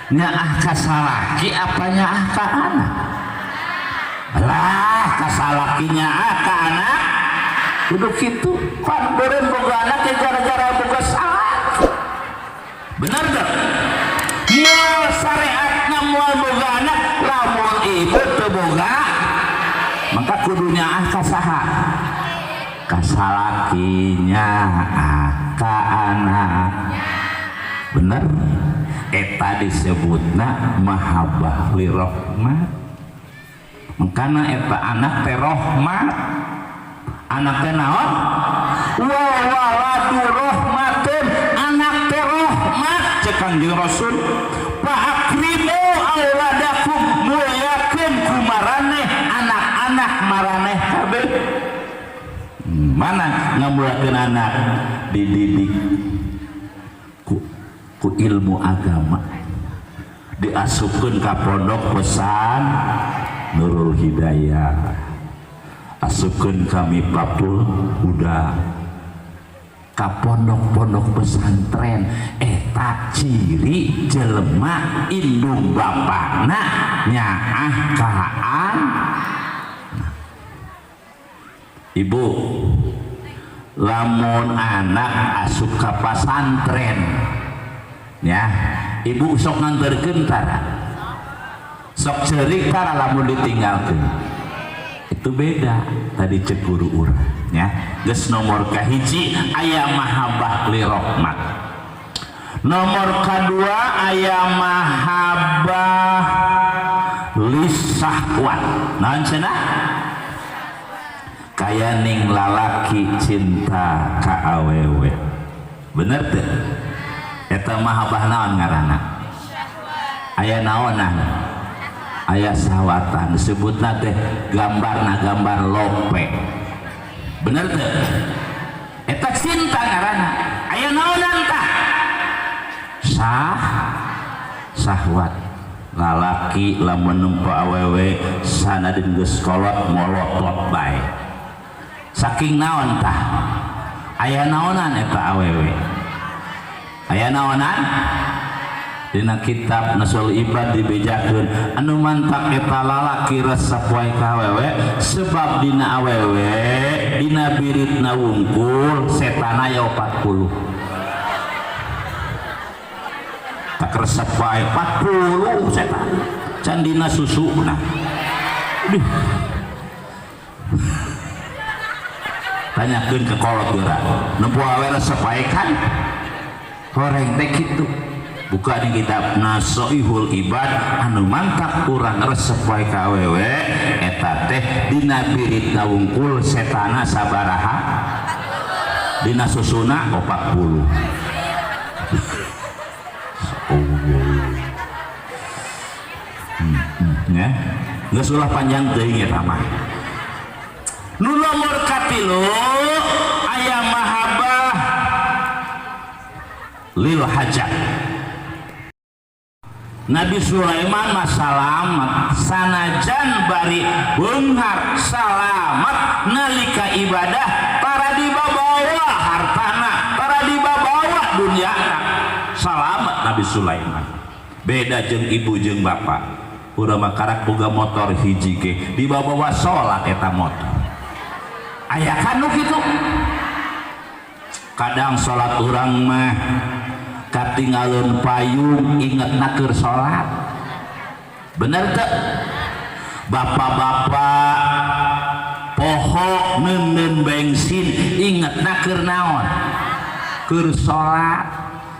nyaah ka salaki apa nyaah ka anak lah ka salaki nyaah ka anak kudu kitu pan beureun boga anak ke gara-gara boga salaki bener teu moal syariatna moal boga anak lamun ibu teu boga maka kudu nyaah ka saha ka salaki nyaah ka anak bener eta disebutna mahabbah li rahmat makana eta anak teh rahmat anak teh naon wa waladu rahmatun anak teh rahmat cek Kanjeng Rasul fa akrimu auladakum mulyakeun kumaraneh anak-anak maraneh kabeh mana ngamulakeun anak dididik ku ilmu agama diasupkeun ka pondok pesan Nurul Hidayah asupkeun ka Miftahul Huda ka pondok-pondok pesantren eta ciri jelema indung bapana nyaah ka ibu lamun anak asup ka pesantren ya ibu sok nganterkeun tara sok ceurik tara lamun ditinggalkeun itu beda tadi cek guru urang ya geus nomor kahiji aya mahabbah li rahmat nomor kadua aya mahabbah li syahwat naon cenah kaya ning lalaki cinta ka awewe bener teu eta mahabbah naon ngaranna aya naonan aya sahwatan disebutna teh gambarna gambar lope bener teu eta cinta ngaranna aya naonan tah sahwat lalaki lamun nempo awewe sanadeun geus kolot molotot bae saking naon tah aya naonan eta awewe aya naonan dina kitab Nasul Ibad dibejakeun anu mantap eta lalaki resep wae ka awewe sebab dina awewe dina biritna wungkul setan aya 40 tak resep wae 40 setan can dina susuna tanyakeun ke kolot geura nempo awewe resep wae kan horeng teh kitu buka di kitab Nasoihul Ibad anu mantap urang resep wae ka awewe eta teh dina biritna wungkul setana sabaraha dina susuna 40 ya geus ulah panjang teuing eta mah nu nomor katilu aya mahabbah lil hajat Nabi Sulaiman mah salamet sanajan bari beunghar salamet nalika ibadah para dibabawa hartana para dibabawa dunyana salamet Nabi Sulaiman beda jeung ibu jeung bapak urang mah karak boga motor hiji ge dibabawa salat eta motor aya kanu kitu kadang salat urang mah katinggalun payung ingetna keur salat bener teu bapak-bapak pohok neun bensin ingetna keur naon keur salat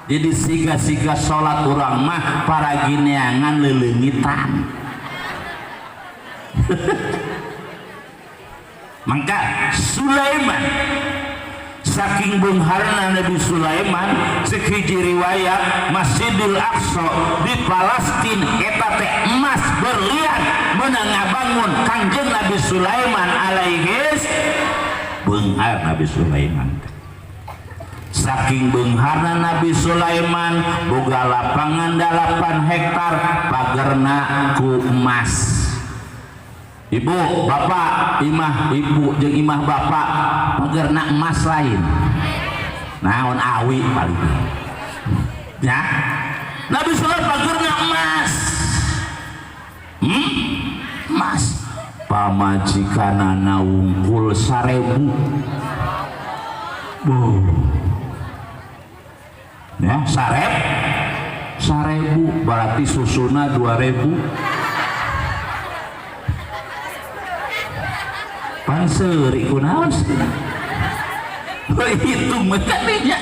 jadi siga-siga salat urang mah para gineangan leuleumitan mangka Sulaiman saking beungharna Nabi Sulaiman sakiji riwayat Masjidil Aqsa di Palestina eta teh emas berlian meunang ngabangun Kanjeng Nabi Sulaiman alaihis beunghar Nabi Sulaiman saking beungharna Nabi Sulaiman boga lapangan 8 hektar pagerna ku emas ibu bapak imah ibu jeung imah bapak pagerna emas lain naon awi paling ya Nabi sholat pagerna emas. Emas. Pamajikanana wungkul 1000. Ya, 1000 berarti susuna 2000. Panseri kunaon hitung mekaninya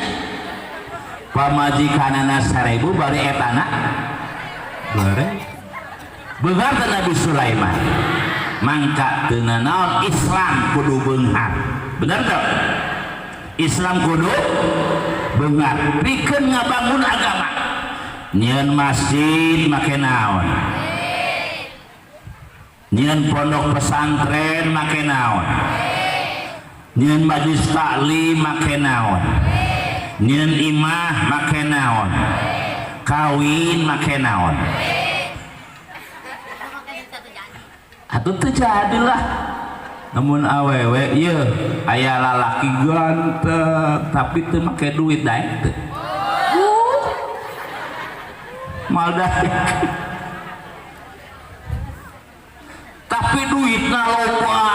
pamajikanana 1000 bari etana beunghar Nabi Sulaiman mangka teu naon Islam kudu beunghar bener teu Islam kudu beunghar pikeun ngabangun agama nyieun masjid make naon nyieun pondok pesantren make naon nyieun majelis taklim make naon nyieun imah make naon kawin make naon atuh teu jadilah namun awewe ieu aya lalaki ganteng tapi teu make duit daek teu mal daek tapi duitna loba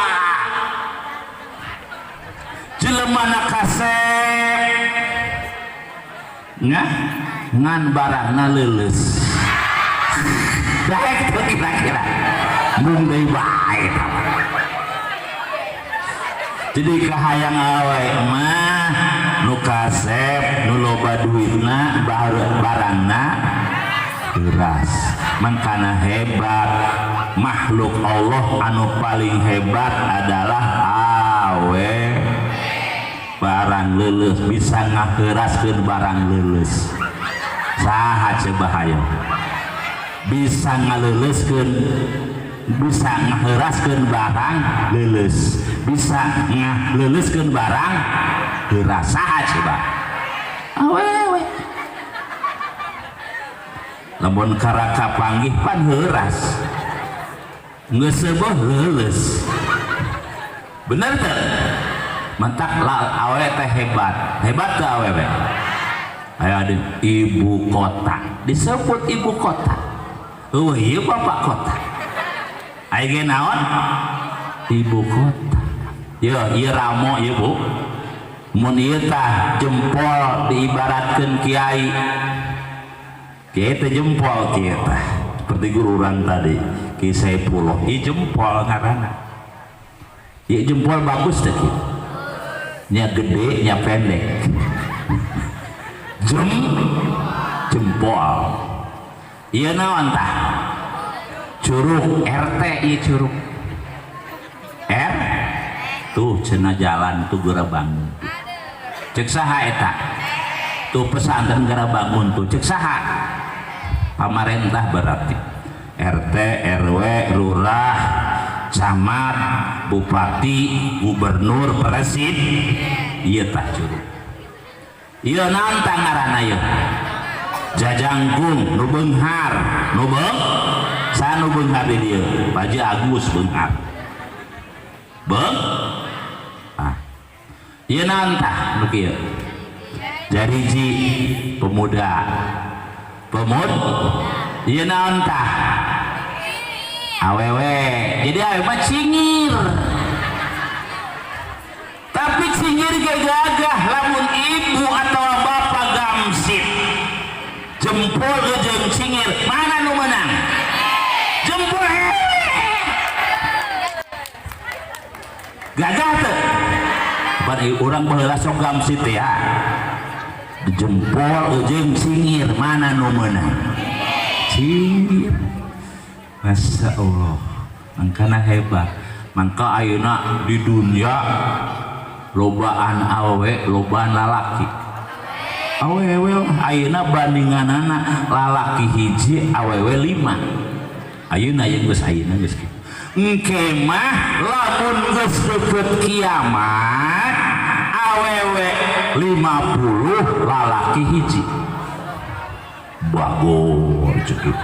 jelemana kasep ngan barangna leuleus daek teu kira-kira mung deui bae jadi kahayang awe mah nu kasep nu loba duitna barangna beras mangkana hebat makhluk Allah anu paling hebat adalah awe barang leuleus bisa ngaheuraskeun barang leuleus saha coba hayo bisa ngaleuleuskeun bisa ngaheuraskeun barang leuleus bisa ngaleuleuskeun barang heuras saha coba awewe lamun karaka panggih pan heuras geus seueuh leuleus bener teu mantak awe teh hebat teu awewe aya di ibu kota disebut ibu kota ieu bapak kota aya ge naon ibu kota ieu ramo ieu Bu mun ieu tah jempol diibaratkeun kiai teh jempol kieu tah seperti guru urang tadi Ki Saipullah ieu jempol ngaranna ieu jempol bagus teh kieu nya gede nya pendek jempol ieu naon tah curug RT ieu curug tuh cenah jalan tuh geura bangun cek saha eta tuh pesantren geura bangun tuh cek saha pamarentah berarti RT RW lurah camat bupati gubernur presiden ieu tah curug ieu naon tah ngaranna ieu jajangkung nu beunghar nu saha nu beunghar di dieu Pak Haji Agus beunghar ieu naon tah nu kieu jariji pemuda ieu naon tah awewe jadi awewe mah cingir tapi cingir ge gagah lamun ibu atau bapak gamsit jempol jeung cingir mana nu menang jempol gagah teu bari urang baheula sok gamsit ya jempol jeung cingir mana nu meunang cingir Masya Allah mangkana hebat mangka ayeuna di dunia lobaan awewe lobaan lalaki awewe ayeuna bandinganana lalaki hiji awewe 5 ayeuna yang geus ayeuna geus kitu engke mah lamun geus deukeut kiamat awewe 50 lalaki hiji bagor ceuk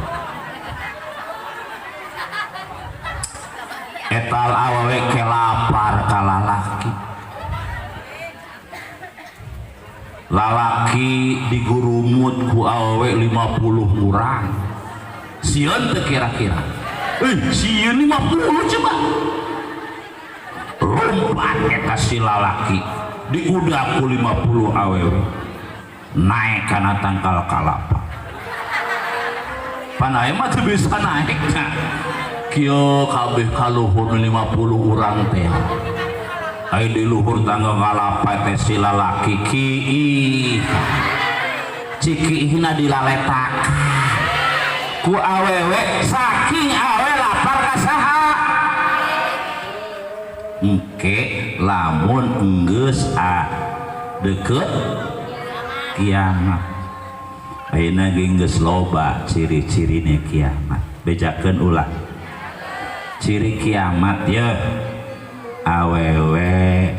etal awewe ke lapar ka lalaki lalaki digurumut ku awewe 50 orang sieun teu kira-kira sieun 50 coba lompat eta si lalaki diudak ku 50 awewe naik kana tangkal kalapa panai mah teu bisa naik kieu kabeh kaluhur 50 urang teh ai di luhur tangga kalapa teh si lalaki kiih cikiihna dilaletak ku awewe saking awe lapar ka saha engke lamun enggeus deket kiamat ayeuna geus loba ciri-cirina kiamat bejakeun ulah ciri kiamat ya awewe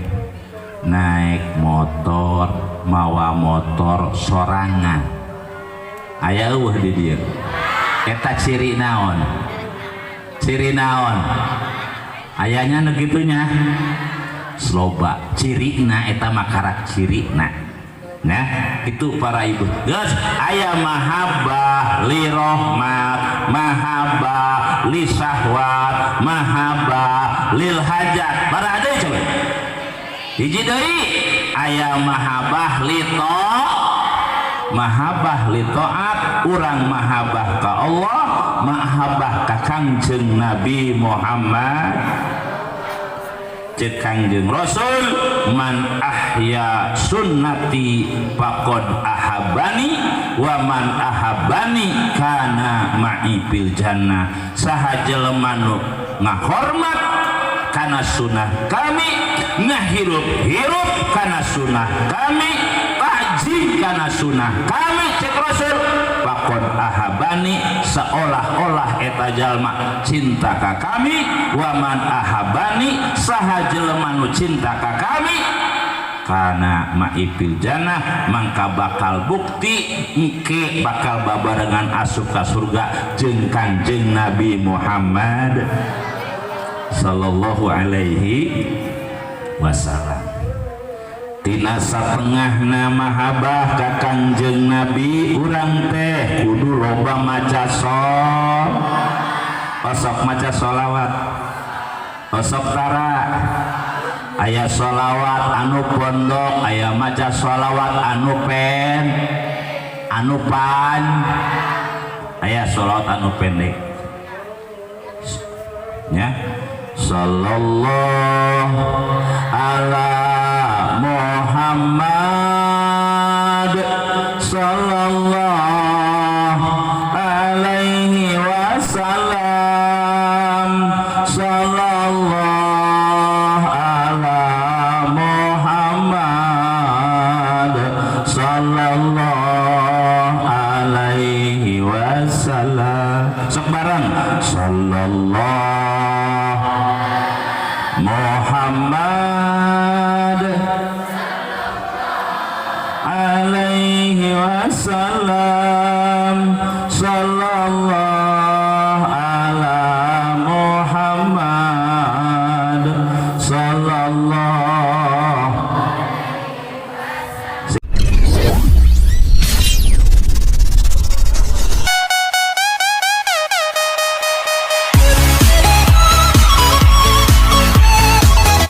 naik motor mawa motor sorangan aya eueuh di dieu eta ciri naon ayanya nu kitunya sloba cirina eta makarak cirina nah itu para ibu geus aya mahabbah li rahmat mahabbah li syahwat mahabbah lil hajat para ada coba hiji deui aya mahabbah li taat urang mahabbah ka Allah mahabbah ka Kangjeng Nabi Muhammad cek Kangjeng Rasul man ahya sunnati faqad ahabbani wa man ahabbani kana ma'i fil jannah saha jelema nu ngahormat kana sunnah kami ngahirup-hirup kana sunnah kami tajim kana sunnah kami cek Rasul faqad ahabani seolah-olah eta jalma cinta ka kami wa man ahabani saha jelema nu cinta ka kami kana ma'ipil jannah mangka bakal bukti engke bakal babarengan asup ka surga jeung Kangjeng Nabi Muhammad sallallahu alaihi wasallam tina sapengahna mahabbah ka Kangjeng Nabi urang teh kudu loba maca osok maca sholawat osok tara aya sholawat anu pondok aya maca sholawat anu pan aya sholawat anu pendek nya sallallahu ala Muhammad sallallahu alaihi wasallam sallallahu ala Muhammad sallallahu alaihi wasallam sok bareng sallallahu Muhammad alaihi wasallam sallallahu ala Muhammad sallallahu